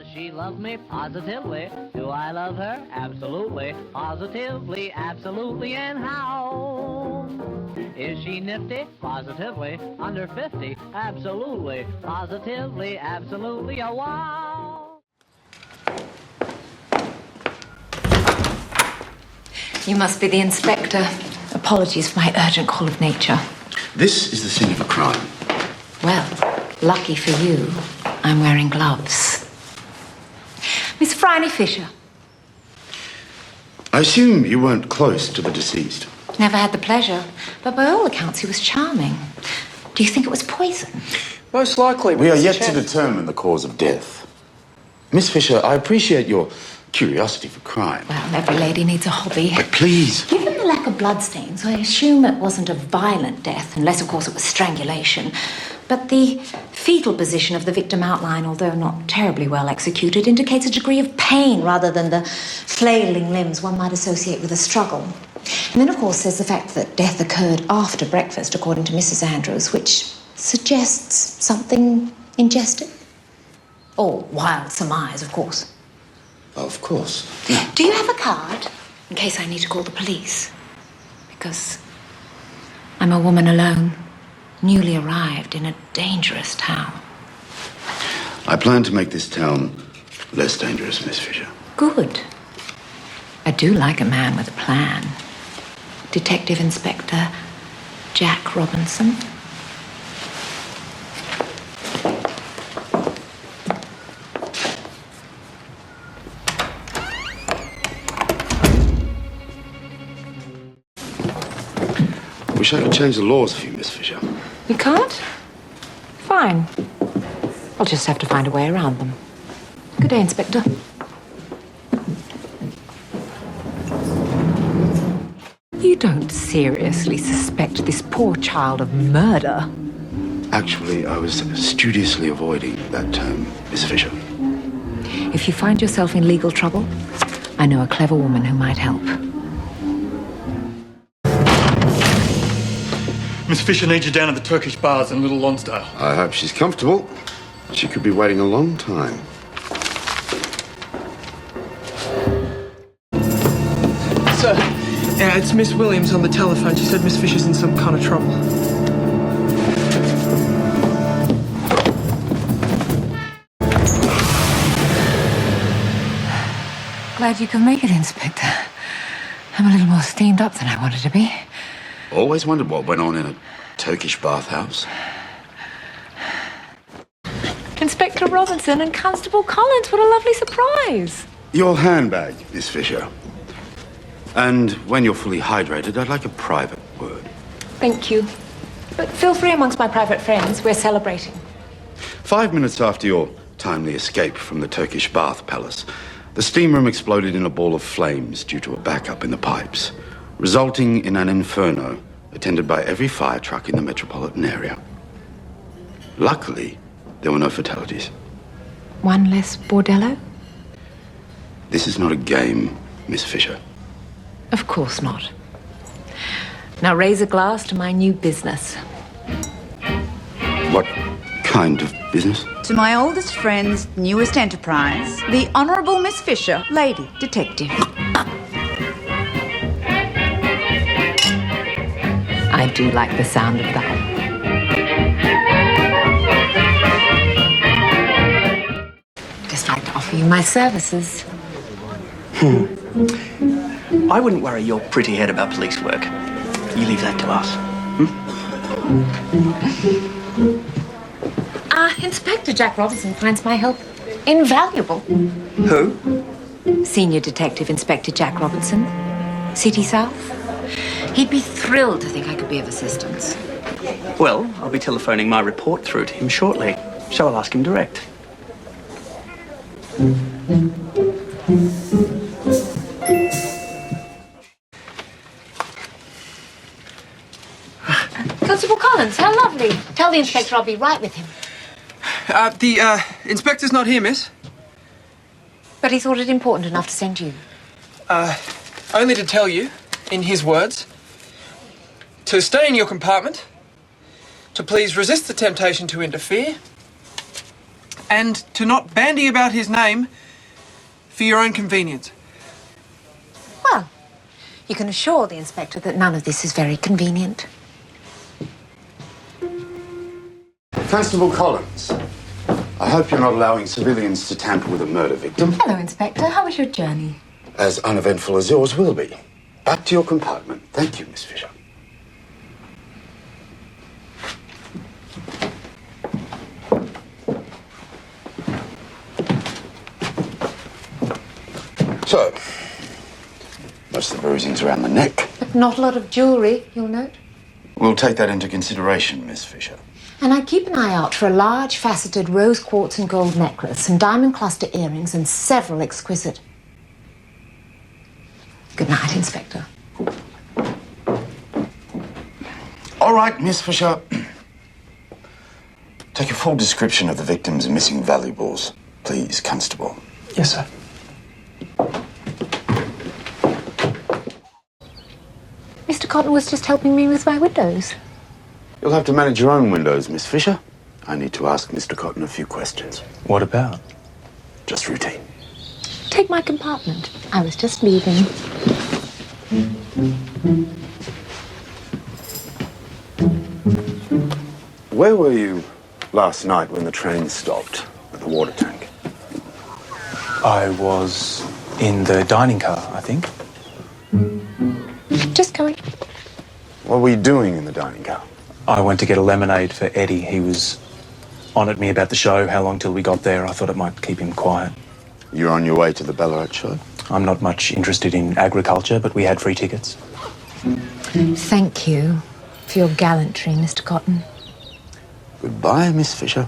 Does she love me? Positively. Do I love her? Absolutely. Positively, absolutely. And how? Is she nifty? Positively. Under 50? Absolutely. Positively, absolutely. Oh, wow. You must be the inspector. Apologies for my urgent call of nature. This is the scene of a crime. Well, lucky for you, I'm wearing gloves. Miss Phryne Fisher. I assume you weren't close to the deceased. Never had the pleasure, but by all accounts he was charming. Do you think it was poison? Most likely. We are yet to determine the cause of death. Miss Fisher, I appreciate your curiosity for crime. Well, every lady needs a hobby. But please. Given the lack of bloodstains, I assume it wasn't a violent death, unless, of course, it was strangulation. But the fetal position of the victim outline, although not terribly well executed, indicates a degree of pain rather than the flailing limbs one might associate with a struggle. And then, of course, there's the fact that death occurred after breakfast, according to Mrs. Andrews, which suggests something ingested. Or wild surmise, of course. Of course. Do you have a card, in case I need to call the police? Because I'm a woman alone, newly arrived in a dangerous town. I plan to make this town less dangerous, Miss Fisher. Good. I do like a man with a plan. Detective Inspector Jack Robinson. I wish I could change the laws for you, Miss Fisher. You can't? Fine. I'll just have to find a way around them. Good day, Inspector. You don't seriously suspect this poor child of murder? Actually, I was studiously avoiding that term, Miss Fisher. If you find yourself in legal trouble, I know a clever woman who might help. Miss Fisher needs you down at the Turkish bars in Little Lonsdale. I hope she's comfortable. She could be waiting a long time. Sir, it's Miss Williams on the telephone. She said Miss Fisher's in some kind of trouble. Glad you could make it, Inspector. I'm a little more steamed up than I wanted to be. Always wondered what went on in a Turkish bathhouse. Inspector Robinson and Constable Collins, what a lovely surprise. Your handbag, Miss Fisher. And when you're fully hydrated, I'd like a private word. Thank you. But feel free amongst my private friends. We're celebrating. 5 minutes after your timely escape from the Turkish bath palace, the steam room exploded in a ball of flames due to a backup in the pipes, resulting in an inferno attended by every fire truck in the metropolitan area. Luckily, there were no fatalities. One less bordello? This is not a game, Miss Fisher. Of course not. Now raise a glass to my new business. What kind of business? To my oldest friend's newest enterprise, the Honourable Miss Fisher, Lady Detective. I do like the sound of that. Just like to offer you my services. I wouldn't worry your pretty head about police work. You leave that to us. Inspector Jack Robinson finds my help invaluable. Who? Senior Detective Inspector Jack Robinson, City South. He'd be thrilled to think I could be of assistance. Well, I'll be telephoning my report through to him shortly, so I'll ask him direct. Constable Collins, how lovely. Tell the inspector I'll be right with him. The inspector's not here, miss. But he thought it important enough to send you. Only to tell you, in his words, to stay in your compartment, to please resist the temptation to interfere, and to not bandy about his name for your own convenience. Well, you can assure the inspector that none of this is very convenient. Constable Collins, I hope you're not allowing civilians to tamper with a murder victim. Hello, Inspector. How was your journey? As uneventful as yours will be. Back to your compartment. Thank you, Miss Fisher. So, most of the bruising's around the neck. But not a lot of jewellery, you'll note. We'll take that into consideration, Miss Fisher. And I keep an eye out for a large, faceted rose quartz and gold necklace, some diamond cluster earrings, and several exquisite. Good night, Inspector. All right, Miss Fisher. Take a full description of the victims and missing valuables, please, Constable. Yes, sir. Mr. Cotton was just helping me with my windows. You'll have to manage your own windows, Miss Fisher. I need to ask Mr. Cotton a few questions. What about? Just routine. Take my compartment. I was just leaving. Where were you last night when the train stopped at the water tank? I was in the dining car, I think. Just going. What were you doing in the dining car? I went to get a lemonade for Eddie. He was on at me about the show, how long till we got there. I thought it might keep him quiet. You're on your way to the Ballarat show? I'm not much interested in agriculture, but we had free tickets. Thank you for your gallantry, Mr. Cotton. Goodbye, Miss Fisher.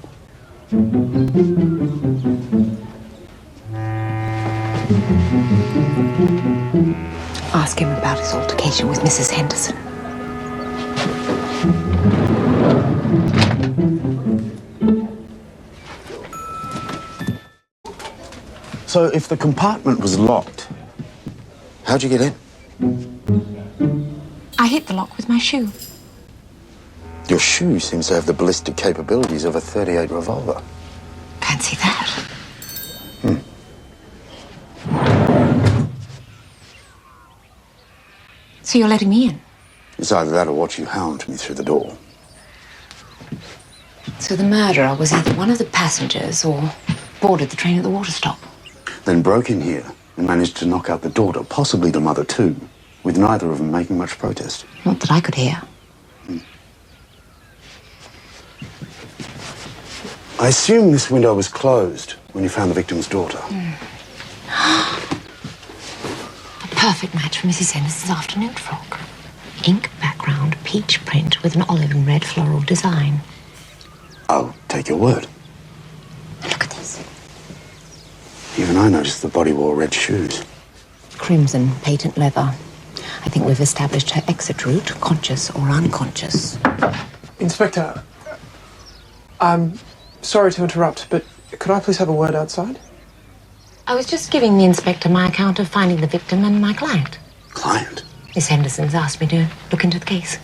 Ask him about his altercation with Mrs. Henderson. So, if the compartment was locked, how'd you get in? I hit the lock with my shoe. Your shoe seems to have the ballistic capabilities of a .38 revolver. Fancy that. So you're letting me in? It's either that or watch you hound me through the door. So the murderer was either one of the passengers or boarded the train at the water stop. Then broke in here and managed to knock out the daughter, possibly the mother too, with neither of them making much protest. Not that I could hear. I assume this window was closed when you found the victim's daughter. A perfect match for Mrs. Henderson's afternoon frock. Ink background, peach print with an olive and red floral design. I'll take your word. Look at this. Even I noticed the body wore red shoes. Crimson patent leather. I think we've established her exit route, conscious or unconscious. Inspector, I'm sorry to interrupt, but could I please have a word outside? I was just giving the inspector my account of finding the victim and my client. Client? Miss Henderson's asked me to look into the case.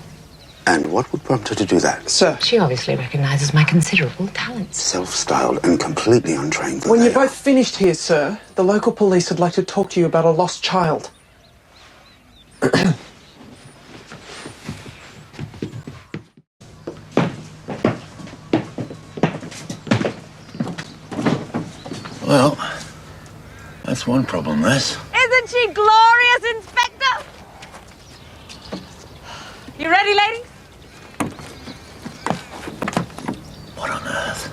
And what would prompt her to do that? Sir. She obviously recognises my considerable talents. Self-styled and completely untrained. When you're both finished here, sir, the local police would like to talk to you about a lost child. Well, that's one problem less. Isn't she glorious, Inspector? You ready, ladies? What on earth?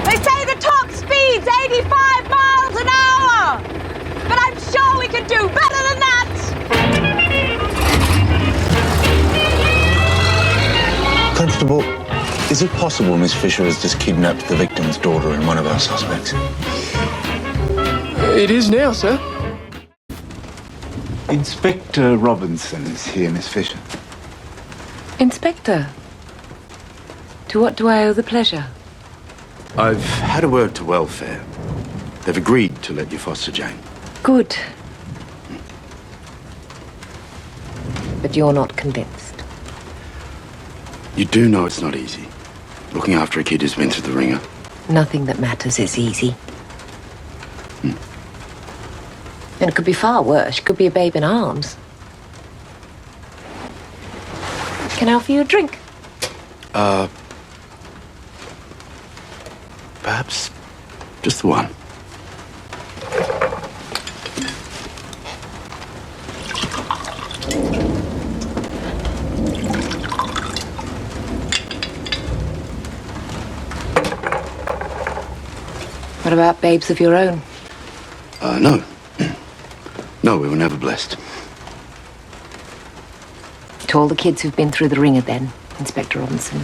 They say the top speed's 85 miles an hour, but I'm sure we can do better than that. Constable, is it possible Miss Fisher has just kidnapped the victim's daughter and one of our suspects? It is now, sir. Inspector Robinson is here, Miss Fisher. Inspector, to what do I owe the pleasure? I've had a word to welfare. They've agreed to let you foster Jane. Good. But you're not convinced. You do know it's not easy, looking after a kid who's been through the ringer. Nothing that matters is easy. And it could be far worse. It could be a babe in arms. Can I offer you a drink? Perhaps just the one. What about babes of your own? No. No, we were never blessed. To all the kids who've been through the ringer then, Inspector Robinson.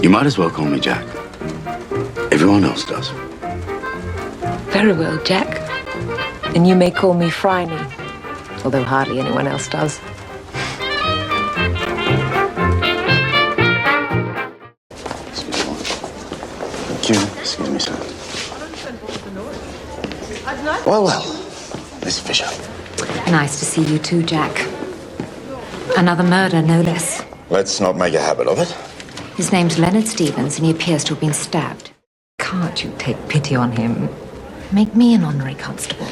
You might as well call me Jack. Everyone else does. Very well, Jack. And you may call me Phryne, although hardly anyone else does. Excuse me, sir. Well, Miss Fisher. Nice to see you too, Jack. Another murder, no less. Let's not make a habit of it. His name's Leonard Stevens, and he appears to have been stabbed. Can't you take pity on him? Make me an honorary constable.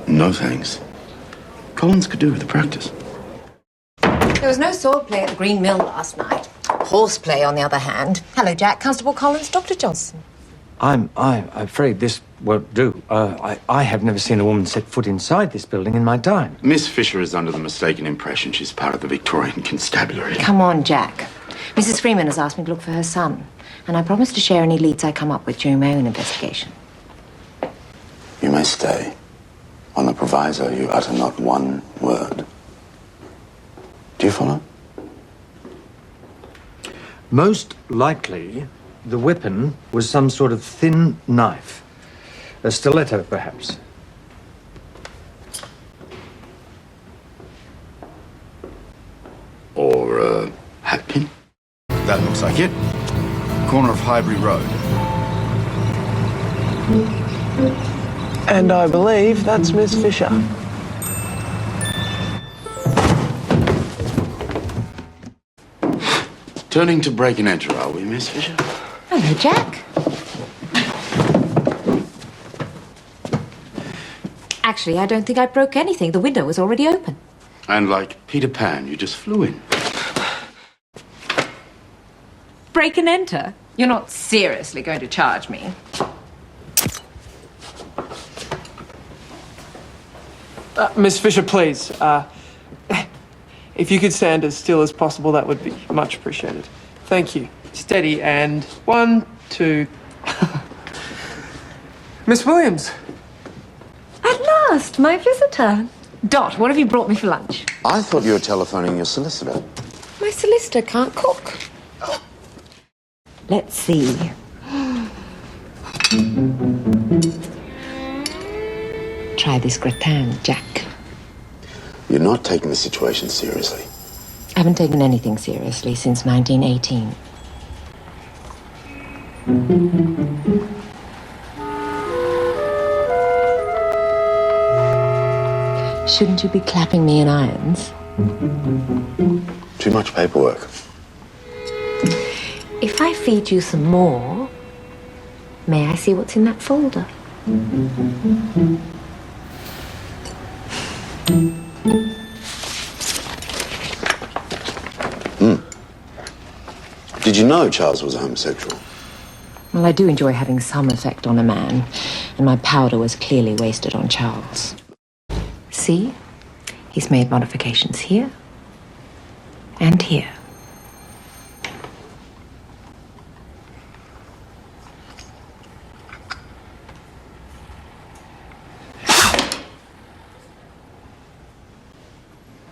No thanks. Collins could do with the practice. There was no swordplay at the Green Mill last night. Horseplay, on the other hand. Hello, Jack. Constable Collins, Dr. Johnson. I'm afraid this won't do. I have never seen a woman set foot inside this building in my time. Miss Fisher is under the mistaken impression she's part of the Victorian Constabulary. Come on, Jack. Mrs. Freeman has asked me to look for her son, and I promise to share any leads I come up with during my own investigation. You may stay. On the proviso, you utter not one word. Do you follow? Most likely, the weapon was some sort of thin knife. A stiletto, perhaps. Or a hatpin? That looks like it. Corner of Highbury Road. And I believe that's Miss Fisher. Turning to break and enter, are we, Miss Fisher? Hello, Jack. Actually, I don't think I broke anything. The window was already open. And like Peter Pan, you just flew in. Break and enter? You're not seriously going to charge me? Miss Fisher, please. If you could stand as still as possible, that would be much appreciated. Thank you. Steady, and 1, 2... Miss Williams. At last, my visitor. Dot, what have you brought me for lunch? I thought you were telephoning your solicitor. My solicitor can't cook. Let's see. Try this gratin, Jack. You're not taking the situation seriously. I haven't taken anything seriously since 1918. Shouldn't you be clapping me in irons? Too much paperwork. If I feed you some more, may I see what's in that folder? Did you know Charles was a homosexual? Well, I do enjoy having some effect on a man, and my powder was clearly wasted on Charles. See? He's made modifications here and here.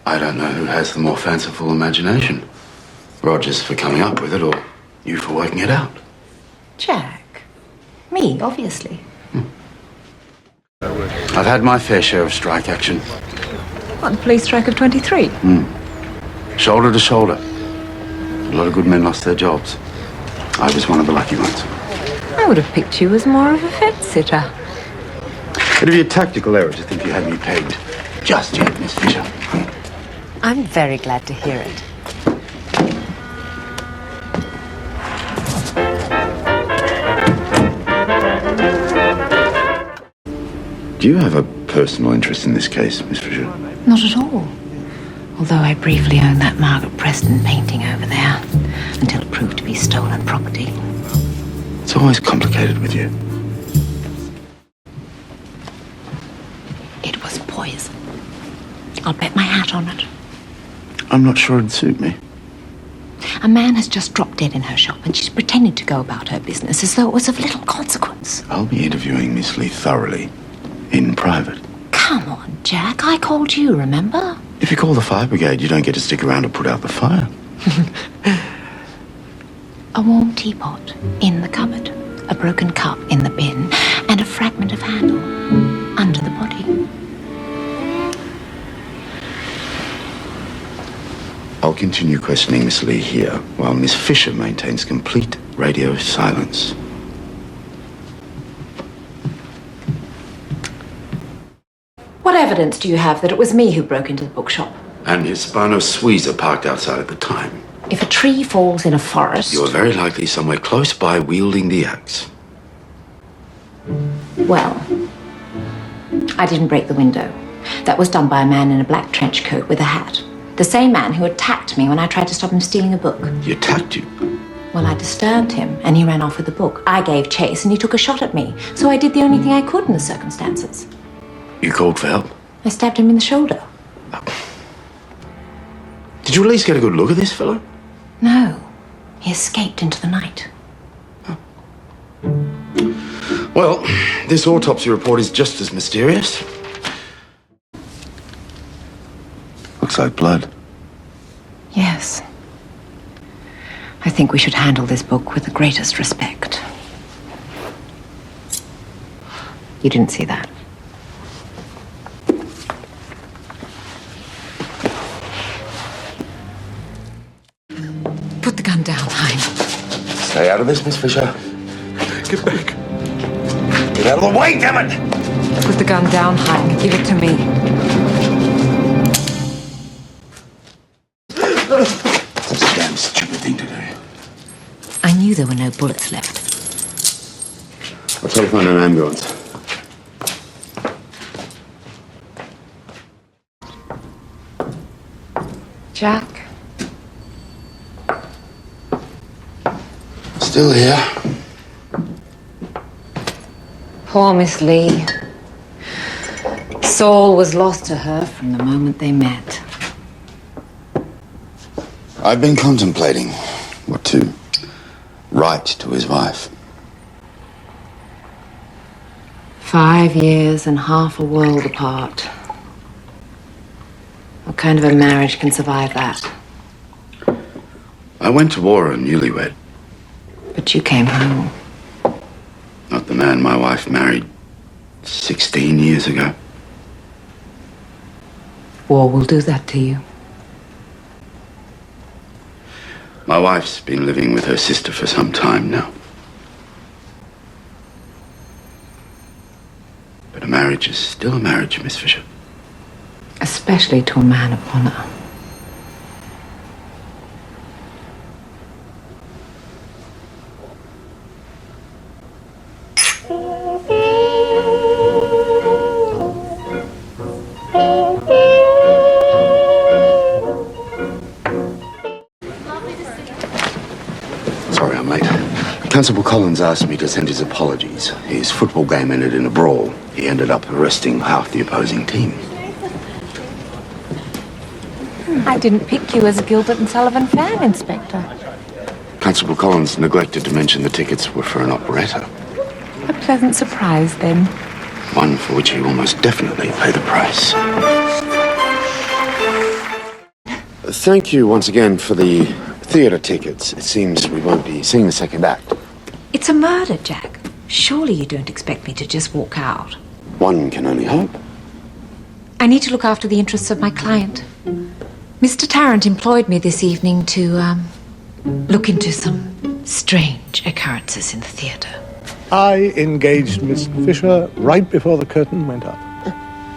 I don't know who has the more fanciful imagination. Rogers for coming up with it, or you for working it out. Jack. Me, obviously. I've had my fair share of strike action. What, the police strike of 23? Shoulder to shoulder. A lot of good men lost their jobs. I was one of the lucky ones. I would have picked you as more of a fence-sitter. It'd be a tactical error to think you had me pegged just yet, Miss Fisher. I'm very glad to hear it. Do you have a personal interest in this case, Miss Fisher? Not at all. Although I briefly owned that Margaret Preston painting over there until it proved to be stolen property. It's always complicated with you. It was poison. I'll bet my hat on it. I'm not sure it'd suit me. A man has just dropped dead in her shop and she's pretending to go about her business as though it was of little consequence. I'll be interviewing Miss Lee thoroughly, in private. Come on, Jack. I called you, remember? If you call the fire brigade, you don't get to stick around to put out the fire. A warm teapot in the cupboard, a broken cup in the bin, and a fragment of handle under the body. I'll continue questioning Miss Lee here, while Miss Fisher maintains complete radio silence. What evidence do you have that it was me who broke into the bookshop? And Hispano Suiza parked outside at the time. If a tree falls in a forest... You're very likely somewhere close by wielding the axe. Well, I didn't break the window. That was done by a man in a black trench coat with a hat. The same man who attacked me when I tried to stop him stealing a book. He attacked you? Well, I disturbed him, and he ran off with the book. I gave chase, and he took a shot at me. So I did the only thing I could in the circumstances. You called for help? I stabbed him in the shoulder. Did you at least get a good look at this fellow? No. He escaped into the night. Well, this autopsy report is just as mysterious. Looks like blood. Yes. I think we should handle this book with the greatest respect. You didn't see that. Put the gun down, Hein. Stay out of this, Miss Fisher. Get back. Get out of the way, damn it! Put the gun down, Hein. Give it to me. That's a damn stupid thing to do. I knew there were no bullets left. I'll telephone an ambulance. Jack? Still here. Poor Miss Lee. Saul was lost to her from the moment they met. I've been contemplating what to write to his wife. 5 years and half a world apart. What kind of a marriage can survive that? I went to war a newlywed. But you came home. Not the man my wife married 16 years ago. War will do that to you. My wife's been living with her sister for some time now. But a marriage is still a marriage, Miss Fisher. Especially to a man of honor. Sorry I'm late. Constable Collins asked me to send his apologies. His football game ended in a brawl. He ended up arresting half the opposing team. I didn't pick you as a Gilbert and Sullivan fan, Inspector. Constable Collins neglected to mention the tickets were for an operetta. A pleasant surprise, then. One for which he will most definitely pay the price. Thank you once again for the theatre tickets. It seems we won't be seeing the second act. It's a murder, Jack. Surely you don't expect me to just walk out. One can only hope. I need to look after the interests of my client. Mr. Tarrant employed me this evening to, look into some strange occurrences in the theatre. I engaged Miss Fisher right before the curtain went up.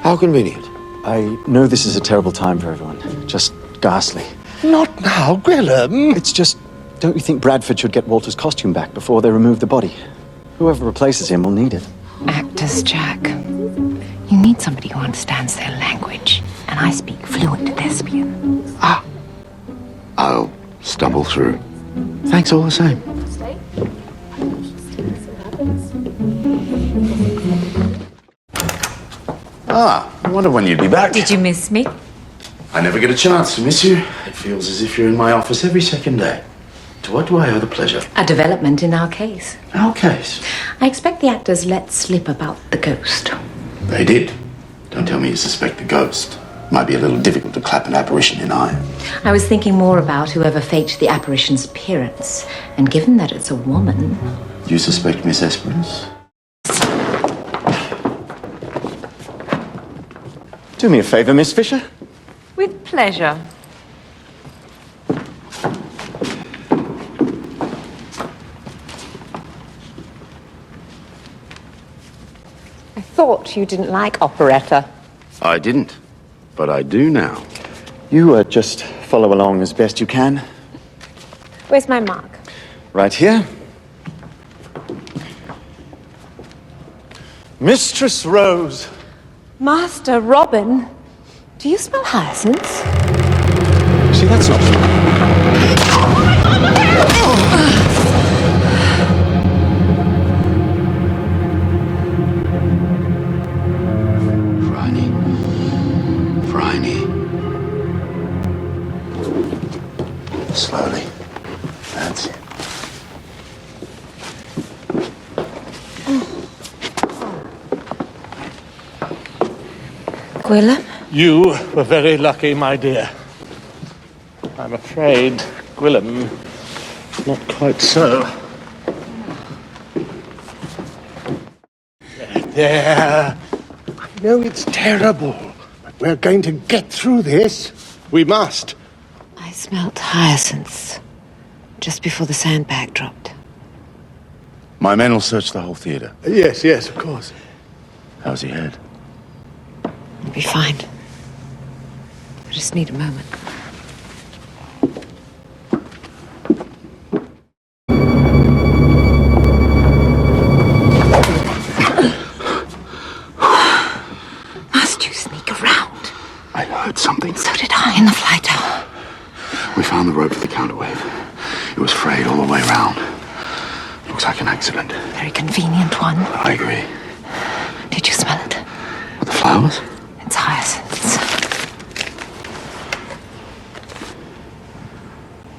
How convenient. I know this is a terrible time for everyone. Just ghastly. Not now, Gwillem. It's just, don't you think Bradford should get Walter's costume back before they remove the body? Whoever replaces him will need it. Actors, Jack. You need somebody who understands their language. And I speak fluent thespian. I'll stumble through. Thanks all the same. I wonder when you'd be back. Did you miss me? I never get a chance to miss you. It feels as if you're in my office every second day. To what do I owe the pleasure? A development in our case. Our case? I expect the actors let slip about the ghost. They did. Don't tell me you suspect the ghost. Might be a little difficult to clap an apparition in iron. I was thinking more about whoever faked the apparition's appearance. And given that it's a woman... You suspect Miss Esperance? Do me a favour, Miss Fisher. With pleasure. I thought you didn't like operetta. I didn't, but I do now. You just follow along as best you can. Where's my mark? Right here. Mistress Rose. Master Robin. Do you smell hyacinths? See, that's not... Phryne. Slowly. That's it. Gwillem? You were very lucky, my dear. I'm afraid, Gwillem, not quite so. There. I know it's terrible, but we're going to get through this. We must. I smelt hyacinths just before the sandbag dropped. My men will search the whole theatre. Yes, of course. How's he head? It'll be fine. I just need a moment. Must you sneak around? I heard something. So did I in the fly tower. We found the rope for the counterwave. It was frayed all the way round. Looks like an accident. Very convenient one. I agree. Did you smell it? The flowers? It's hyacinths.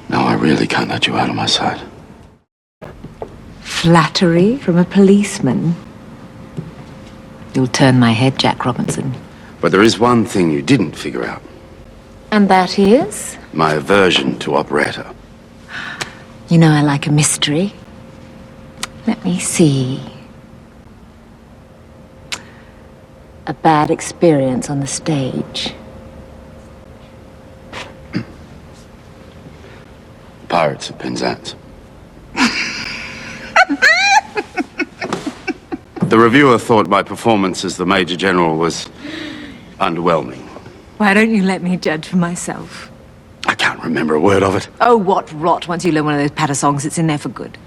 No, I really can't let you out of my sight. Flattery from a policeman. You'll turn my head, Jack Robinson. But there is one thing you didn't figure out. And that is? My aversion to operetta. You know I like a mystery. Let me see. A bad experience on the stage. Pirates of Penzance. The reviewer thought my performance as the Major General was underwhelming. Why don't you let me judge for myself? I can't remember a word of it. Oh, what rot. Once you learn one of those patter songs, it's in there for good.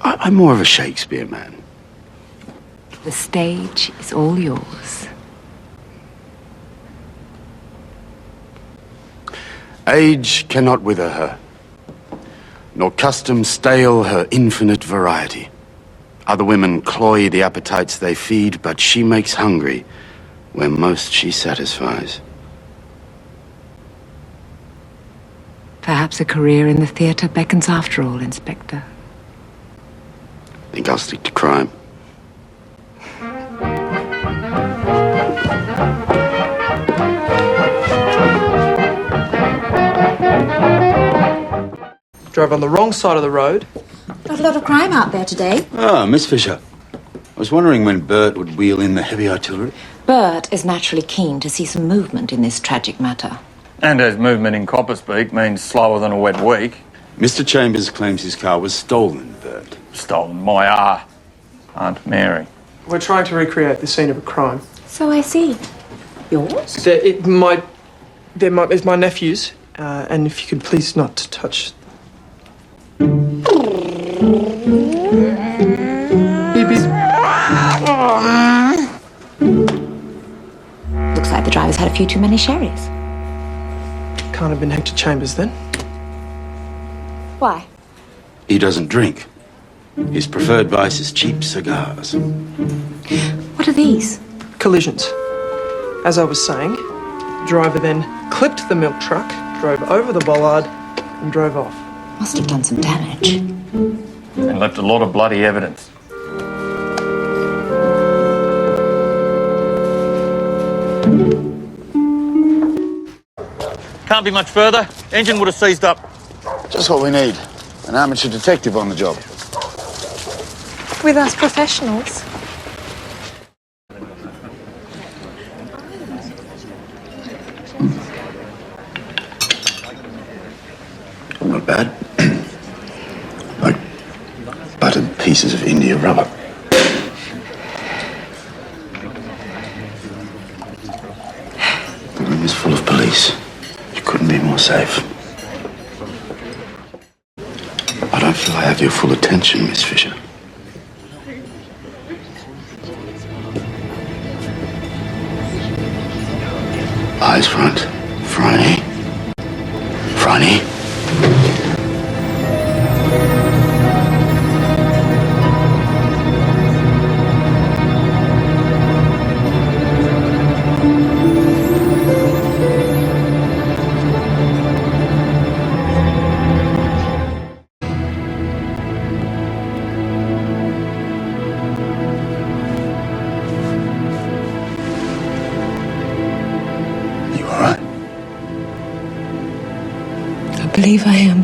I'm more of a Shakespeare man. The stage is all yours. Age cannot wither her, nor custom stale her infinite variety. Other women cloy the appetites they feed, but she makes hungry where most she satisfies. Perhaps a career in the theatre beckons after all, Inspector. Think I'll stick to crime. Drove on the wrong side of the road. Got a lot of crime out there today. Ah, Miss Fisher. I was wondering when Bert would wheel in the heavy artillery. Bert is naturally keen to see some movement in this tragic matter. And as movement in Copperspeak means slower than a wet week. Mr. Chambers claims his car was stolen, Bert. Stolen my Aunt Mary. We're trying to recreate the scene of a crime. So I see. Yours? It's my nephew's, and if you could please not touch. Looks like the driver's had a few too many sherries. Can't have been Hector Chambers then. Why? He doesn't drink. His preferred vice is cheap cigars. What are these? Collisions. As I was saying, the driver then clipped the milk truck, drove over the bollard, and drove off. Must have done some damage. And left a lot of bloody evidence. Can't be much further. Engine would have seized up. Just what we need. An amateur detective on the job. With us professionals. Not bad. Like buttered pieces of India rubber. The room is full of police. You couldn't be more safe. I don't feel I have your full attention, Miss Fisher. Eyes front. Phryne. Phryne. I believe I am.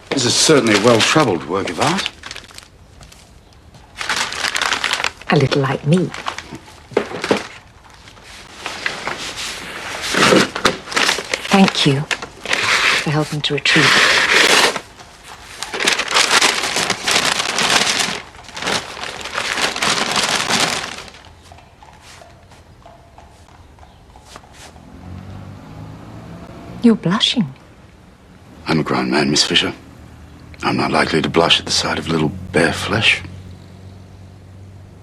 This is certainly a well-travelled work of art. A little like me. Thank you for helping to retrieve it. You're blushing. I'm a grown man, Miss Fisher. I'm not likely to blush at the sight of little bare flesh.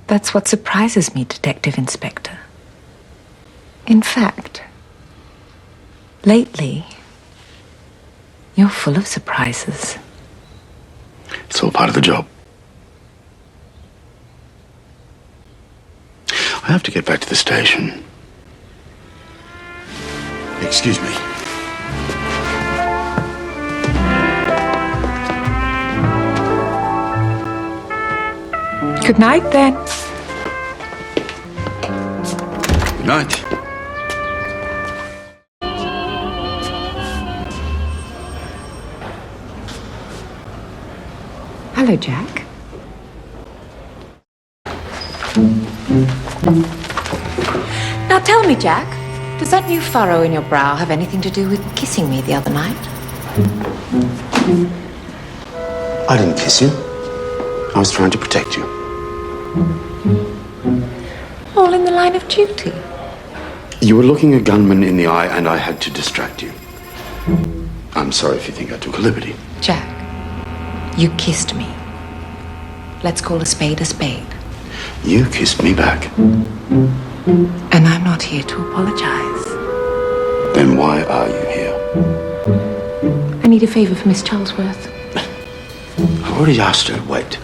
That's what surprises me, Detective Inspector. In fact, lately, you're full of surprises. It's all part of the job. I have to get back to the station. Excuse me. Good night, then. Good night. Hello, Jack. Now tell me, Jack, does that new furrow in your brow have anything to do with kissing me the other night? I didn't kiss you. I was trying to protect you. All in the line of duty. You were looking a gunman in the eye and I had to distract you. I'm sorry if you think I took a liberty. Jack, you kissed me. Let's call a spade a spade. You kissed me back. And I'm not here to apologize. Then why are you here? I need a favor for Miss Charlesworth. I've already asked her to wait.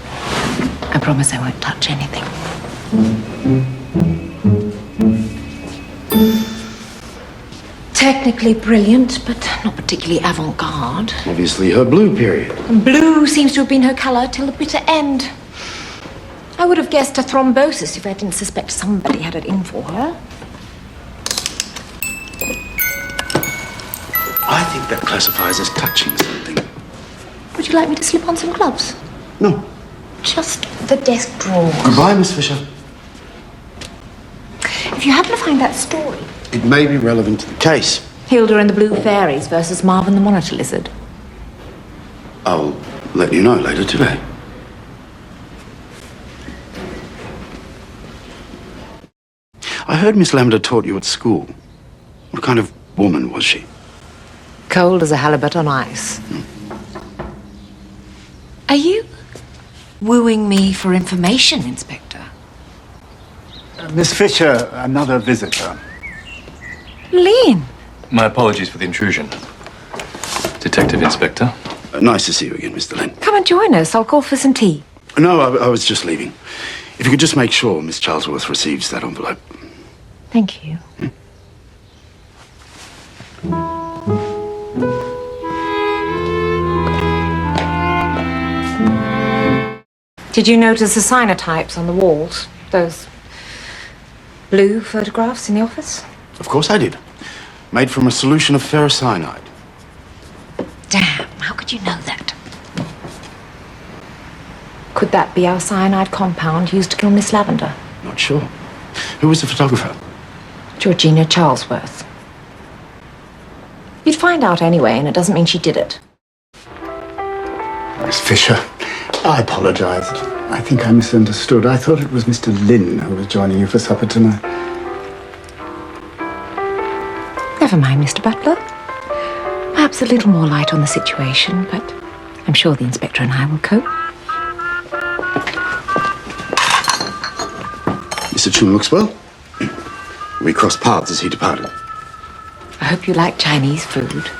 I promise I won't touch anything. Technically brilliant, but not particularly avant-garde. Obviously her blue period. And blue seems to have been her colour till the bitter end. I would have guessed a thrombosis if I didn't suspect somebody had it in for her. I think that classifies as touching something. Would you like me to slip on some gloves? No. Just the desk drawers. Goodbye, Miss Fisher. If you happen to find that story... It may be relevant to the case. Hilda and the Blue Fairies versus Marvin the Monitor Lizard. I'll let you know later today. I heard Miss Lavender taught you at school. What kind of woman was she? Cold as a halibut on ice. Are you wooing me for information, Inspector? Miss Fisher, another visitor. Lynn! My apologies for the intrusion. Detective Inspector. Nice to see you again, Mr. Lynn. Come and join us. I'll call for some tea. No, I was just leaving. If you could just make sure Miss Charlesworth receives that envelope. Thank you. Did you notice the cyanotypes on the walls? Those blue photographs in the office? Of course I did. Made from a solution of ferrocyanide. Damn, how could you know that? Could that be our cyanide compound used to kill Miss Lavender? Not sure. Who was the photographer? Georgina Charlesworth. You'd find out anyway, and it doesn't mean she did it. Miss Fisher, I apologize. I think I misunderstood. I thought it was Mr. Lynn who was joining you for supper tonight. Never mind, Mr. Butler. Perhaps a little more light on the situation, but I'm sure the Inspector and I will cope. Mr. Chun looks well. We crossed paths as he departed. I hope you like Chinese food.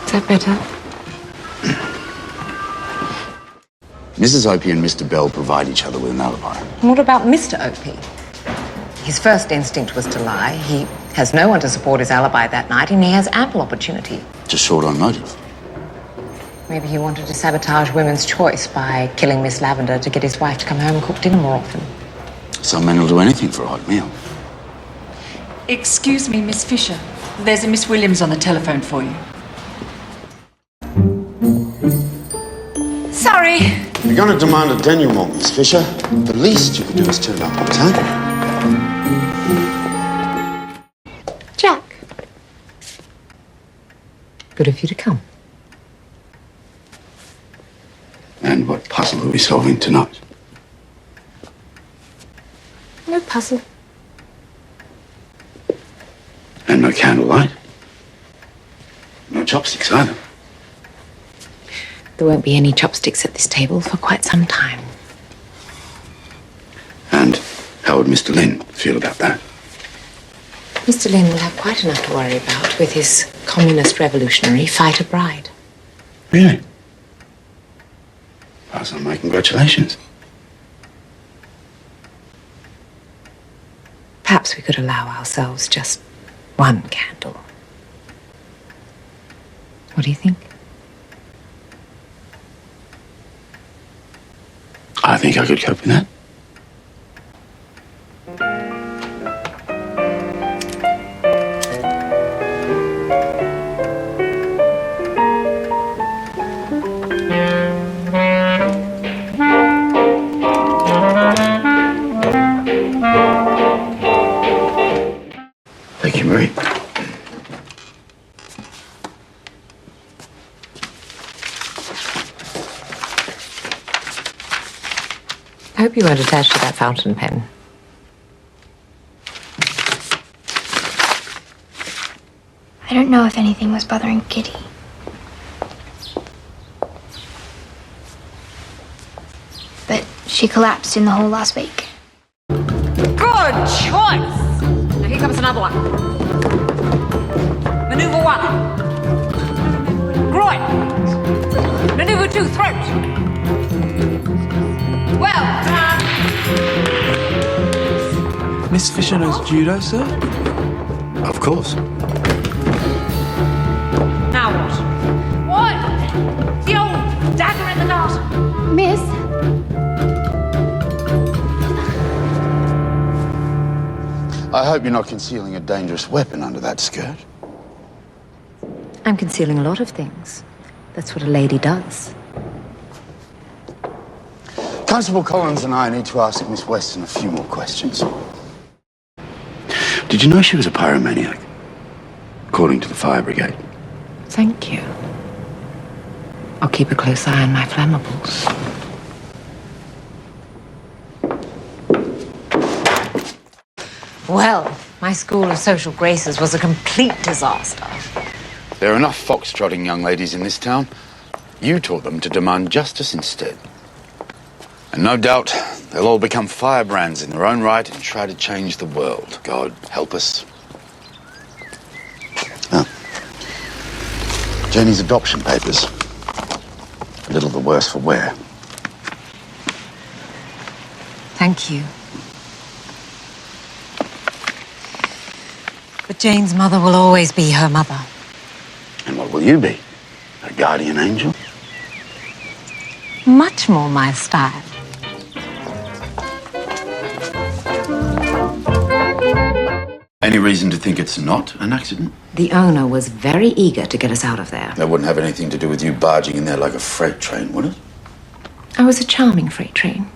Is that better? Mrs. Opie and Mr. Bell provide each other with an alibi. What about Mr. Opie? His first instinct was to lie. He has no one to support his alibi that night, and he has ample opportunity. Just short on motive. Maybe he wanted to sabotage women's choice by killing Miss Lavender to get his wife to come home and cook dinner more often. Some men will do anything for a hot meal. Excuse me, Miss Fisher. There's a Miss Williams on the telephone for you. Sorry. If you're going to demand a denouement, Miss Fisher, the least you could do is turn up on time. Jack. Good of you to come. And what puzzle are we solving tonight? No puzzle. And no candlelight. No chopsticks either. There won't be any chopsticks at this table for quite some time. And how would Mr. Lynn feel about that? Mr. Lynn will have quite enough to worry about with his communist revolutionary fighter bride. Really? Pass on my congratulations. Perhaps we could allow ourselves just one candle. What do you think? I think I could cope with that. Thank you, Marie. I hope you weren't attached to that fountain pen. I don't know if anything was bothering Kitty. But she collapsed in the hole last week. Good choice! Now here comes another one. Maneuver 1. Groin. Maneuver 2, throat. Well done. Miss Fisher knows judo, sir? Of course. Now what? What? The old dagger in the dart. Miss? I hope you're not concealing a dangerous weapon under that skirt. I'm concealing a lot of things. That's what a lady does. Constable Collins and I need to ask Miss Weston a few more questions. Did you know she was a pyromaniac? According to the fire brigade. Thank you. I'll keep a close eye on my flammables. Well, my school of social graces was a complete disaster. There are enough foxtrotting young ladies in this town. You taught them to demand justice instead. And no doubt they'll all become firebrands in their own right and try to change the world. God help us. Oh. Jenny's adoption papers. A little the worse for wear. Thank you. But Jane's mother will always be her mother. And what will you be? A guardian angel? Much more my style. Any reason to think it's not an accident? The owner was very eager to get us out of there. That wouldn't have anything to do with you barging in there like a freight train, would it? I was a charming freight train.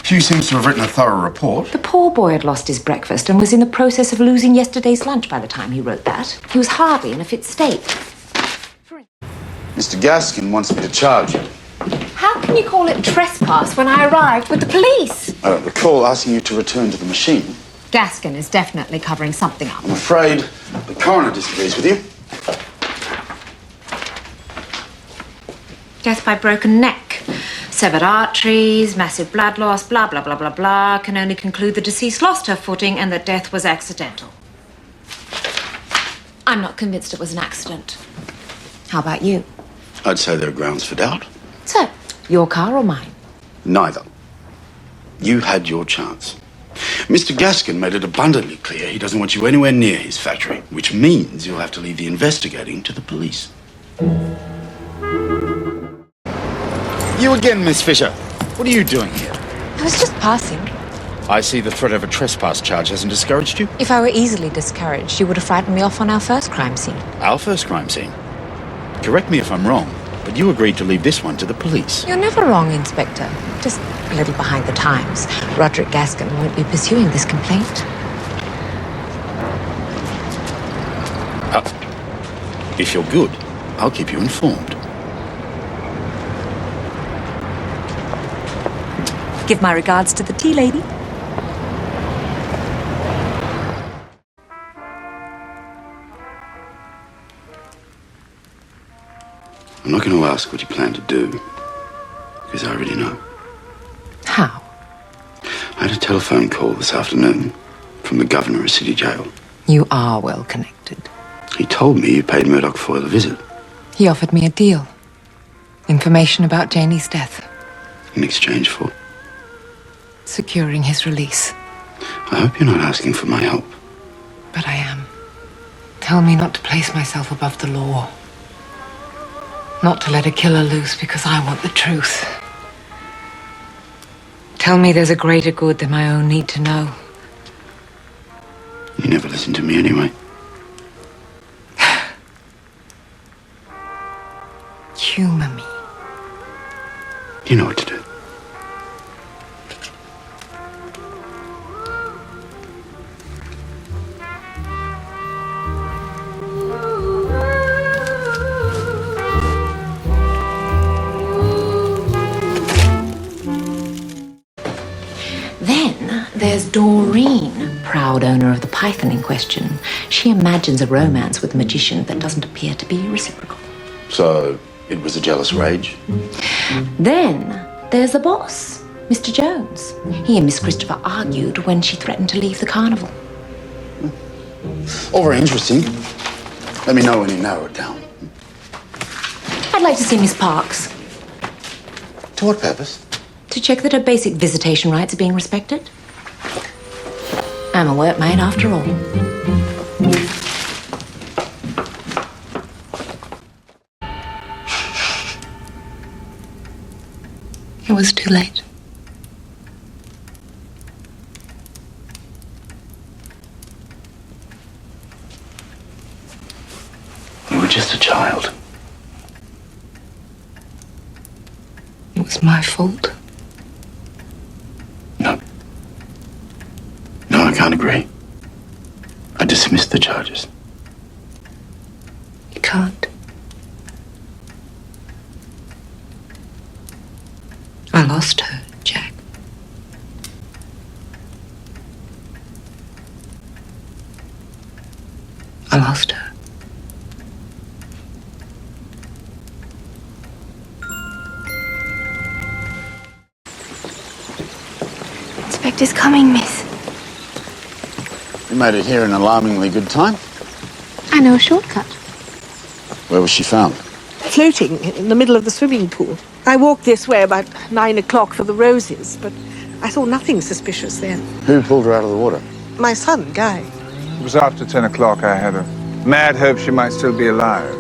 Hugh seems to have written a thorough report. The poor boy had lost his breakfast and was in the process of losing yesterday's lunch by the time he wrote that. He was hardly in a fit state. Mr. Gaskin wants me to charge you. How can you call it trespass when I arrived with the police? I don't recall asking you to return to the machine. Gaskin is definitely covering something up. I'm afraid the coroner disagrees with you. Death by broken neck. Severed arteries, massive blood loss, blah, blah, blah, blah, blah. Can only conclude the deceased lost her footing and that death was accidental. I'm not convinced it was an accident. How about you? I'd say there are grounds for doubt. So, your car or mine? Neither. You had your chance. Mr. Gaskin made it abundantly clear he doesn't want you anywhere near his factory, which means you'll have to leave the investigating to the police. You again, Miss Fisher. What are you doing here? I was just passing. I see the threat of a trespass charge hasn't discouraged you. If I were easily discouraged, you would have frightened me off on our first crime scene. Our first crime scene? Correct me if I'm wrong, but you agreed to leave this one to the police. You're never wrong, Inspector. Just a little behind the times. Roderick Gaskin won't be pursuing this complaint. If you're good, I'll keep you informed. Give my regards to the tea lady. I'm not going to ask what you plan to do, because I already know. How? I had a telephone call this afternoon from the governor of City Jail. You are well connected. He told me you paid Murdoch Foyle a visit. He offered me a deal. Information about Janie's death. In exchange for? Securing his release. I hope you're not asking for my help. But I am. Tell me not to place myself above the law. Not to let a killer loose because I want the truth. Tell me there's a greater good than my own need to know. You never listen to me anyway. Humor me. You know what to do. There's Doreen, proud owner of the python in question. She imagines a romance with a magician that doesn't appear to be reciprocal. So, it was a jealous rage? Then there's the boss, Mr. Jones. He and Miss Christopher argued when she threatened to leave the carnival. All very interesting. Let me know when you narrow it down. I'd like to see Miss Parks. To what purpose? To check that her basic visitation rights are being respected. I'm a workmate after all. It was too late. You were just a child. It was this my fault? No. No, I can't agree. I dismiss the charges. You can't. I lost her, Jack. I lost her. Inspector's coming, miss. You made it here in alarmingly good time. I know a shortcut. Where was she found? Floating in the middle of the swimming pool. I walked this way about 9 o'clock for the roses, but I saw nothing suspicious then. Who pulled her out of the water? My son, Guy. It was after 10 o'clock. I had a mad hope she might still be alive.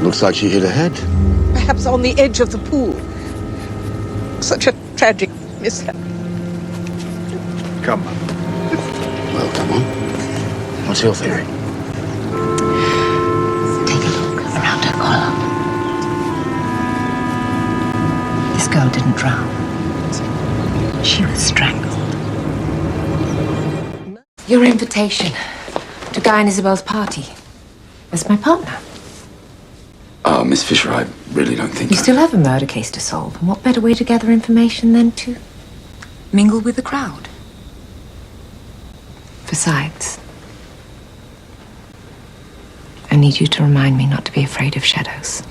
Looks like she hit her head. Perhaps on the edge of the pool. Such a tragic mishap. Come on. Well, come on. What's your theory? Take a look around her collar. This girl didn't drown. She was strangled. Your invitation to Guy and Isabel's party. As my partner. Oh, Miss Fisher, I really don't think You still have a murder case to solve, and what better way to gather information than to mingle with the crowd? Besides, I need you to remind me not to be afraid of shadows.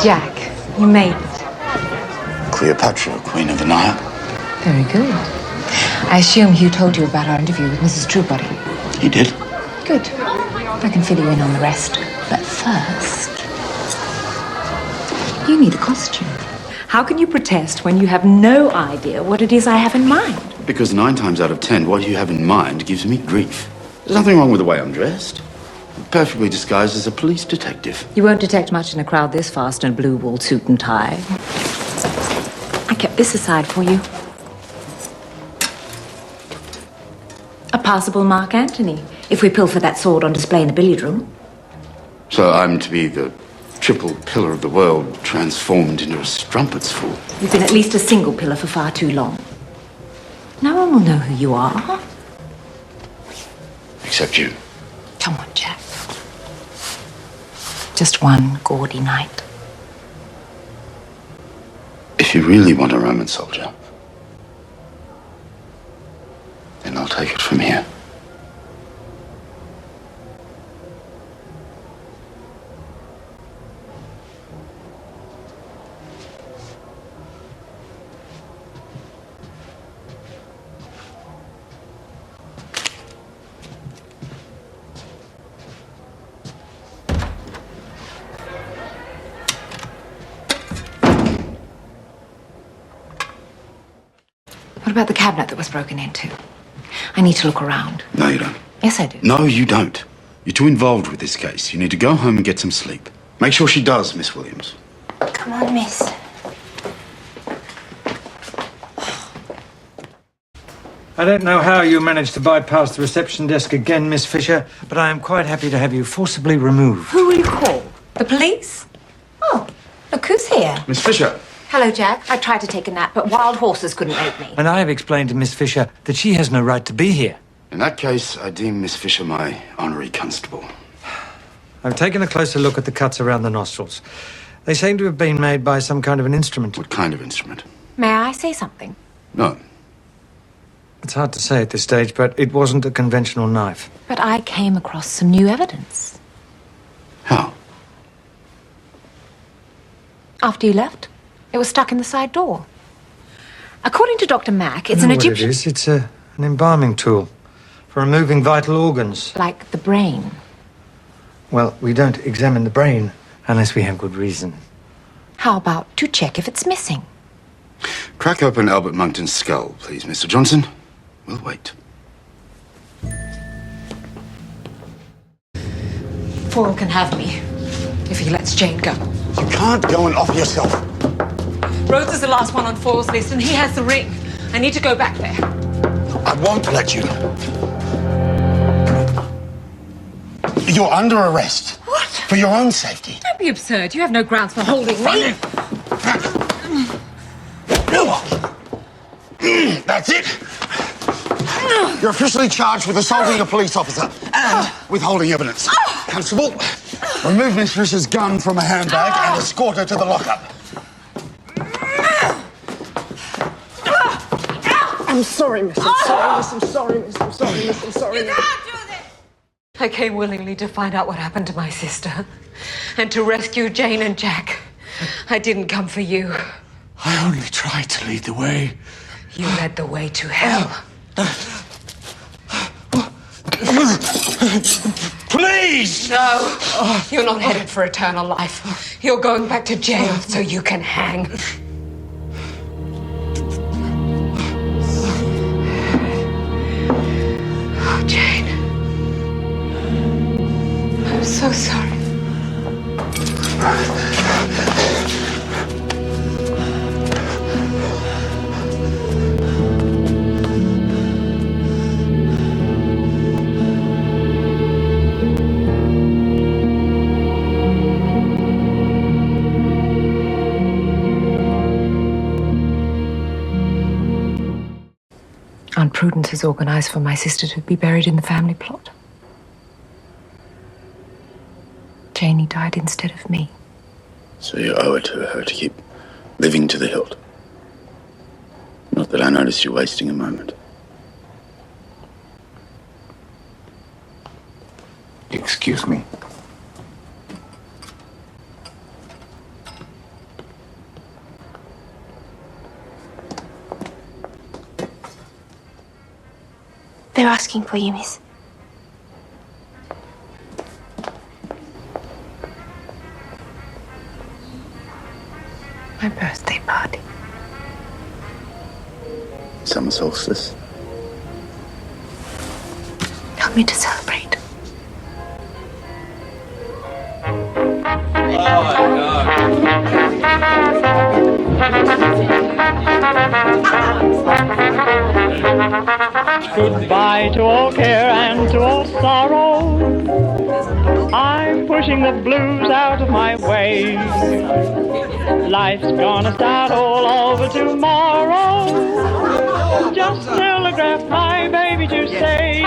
Jack, you made it. Cleopatra, Queen of the Nile. Very good. I assume Hugh told you about our interview with Mrs. Truebody. He did. Good. I can fill you in on the rest. But first, you need a costume. How can you protest when you have no idea what it is I have in mind? Because 9 times out of 10, what you have in mind gives me grief. There's nothing wrong with the way I'm dressed. I'm perfectly disguised as a police detective. You won't detect much in a crowd this fast in a blue-wool suit and tie. I kept this aside for you. A passable Mark Antony, if we pilfer that sword on display in the billiard room. So I'm to be the triple pillar of the world transformed into a strumpet's fool. You've been at least a single pillar for far too long. No one will know who you are. Except you. Come on, Jack. Just one gaudy night. If you really want a Roman soldier, then I'll take it from here. What about the cabinet that was broken into? I need to look around. No, you don't. Yes, I do. No, you don't. You're too involved with this case. You need to go home and get some sleep. Make sure she does, Miss Williams. Come on, miss. I don't know how you managed to bypass the reception desk again, Miss Fisher, but I am quite happy to have you forcibly removed. Who will you call? The police? Oh, look who's here. Miss Fisher. Hello, Jack. I tried to take a nap, but wild horses couldn't wake me. And I have explained to Miss Fisher that she has no right to be here. In that case, I deem Miss Fisher my honorary constable. I've taken a closer look at the cuts around the nostrils. They seem to have been made by some kind of an instrument. What kind of instrument? May I say something? No. It's hard to say at this stage, but it wasn't a conventional knife. But I came across some new evidence. How? After you left, it was stuck in the side door. According to Dr. Mack, it's an Egyptian... What it is? It's an embalming tool for removing vital organs. Like the brain. Well, we don't examine the brain unless we have good reason. How about to check if it's missing? Crack open Albert Monkton's skull, please, Mr. Johnson. We'll wait. Paul can have me if he lets Jane go. You can't go and offer yourself. Rhodes is the last one on Fall's list, and he has the ring. I need to go back there. I won't let you. You're under arrest. What? For your own safety. Don't be absurd. You have no grounds for holding me. That's it. You're officially charged with assaulting a police officer and withholding evidence. Constable, remove Miss Fisher's gun from a handbag and escort her to the lockup. I'm sorry, miss. I'm sorry, miss. I'm sorry, miss. I'm sorry, miss. I'm sorry, miss. I came willingly to find out what happened to my sister and to rescue Jane and Jack. I didn't come for you. I only tried to lead the way. You led the way to hell. Please! No, you're not headed for eternal life. You're going back to jail so you can hang. Oh, Jane. I'm so sorry. Aunt Prudence has organised for my sister to be buried in the family plot. Janie died instead of me. So you owe it to her to keep living to the hilt. Not that I noticed you wasting a moment. Excuse me. They're asking for you, miss. My birthday party. Summer solstice. Help me to celebrate. Goodbye to all care and to all sorrow. I'm pushing the blues out of my way. Life's gonna start all over tomorrow. Just telegraph my baby to say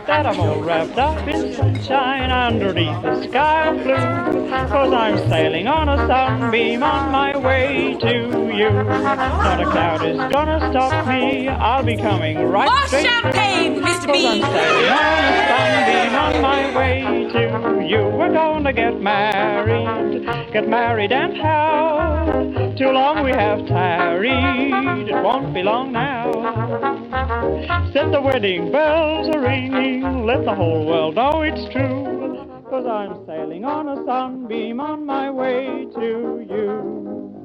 that I'm all wrapped up in sunshine underneath the sky of blue. 'Cause I'm sailing on a sunbeam on my way to you. Not a cloud is gonna stop me. I'll be coming right More straight champagne, Mr. B. 'Cause I'm sailing on a sunbeam on my way to you. We're gonna get married and how? Too long we have tarried, it won't be long now. Set the wedding bells a-ringing, let the whole world know it's true. 'Cause I'm sailing on a sunbeam on my way to you.